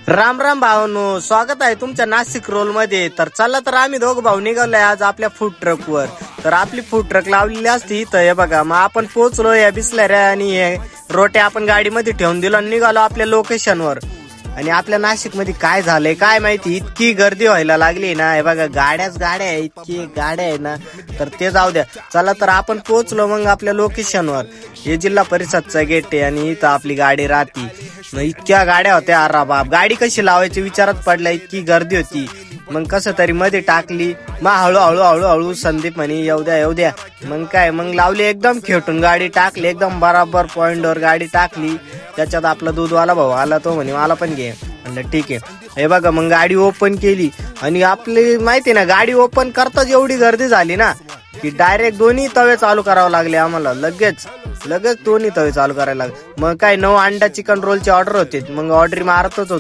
राम राम भावांनो, स्वागत आहे तुमच्या नाशिक रोल मध्ये. तर चला तर आम्ही दोघ भाऊ निघालोय आज आपल्या फूड ट्रक वर. तर आपली फूड ट्रक लावलेली असती इथं. हे बघा, मग आपण पोहोचलो या बिसलऱ्या आणि हे रोट्या आपण गाडीमध्ये ठेवून दिलो आणि निघालो आपल्या लोकेशनवर. आणि आपल्या नाशिक मध्ये काय झालंय काय माहिती, इतकी गर्दी व्हायला लागली ना. हे बघा, गाड्याच गाड्या आहे, इतकी गाड्या आहे ना. तर ते जाऊ द्या, चला तर आपण पोहोचलो मग आपल्या लोकेशनवर. हे जिल्हा परिषदचा गेट आहे आणि इथं आपली गाडी राहती. मग इतक्या गाड्या होत्या, अरे बाप, गाडी कशी लावायची विचारात पडला, इतकी गर्दी होती. मग कसं तरी मध्ये टाकली. मग हळूहळू संदीप म्हणे येऊ द्या. मग काय, मग लावली एकदम खेटून गाडी टाकली, एकदम बराबर पॉइंटवर गाडी टाकली. त्याच्यात आपला दूधवाला भाऊ आला, तो म्हणे मला पण घे. म्हणलं ठीक आहे. हे बघा, मग गाडी ओपन केली आणि आपली माहिती ना, गाडी ओपन करताच एवढी गर्दी झाली ना की डायरेक्ट दोन्ही तवे चालू करावं लागले आम्हाला. लगेच दोन्ही तवे चालू करायला लागले. मग काय 9 अंडा चिकन रोलची ऑर्डर होती. मग ऑर्डर मारतच होतो.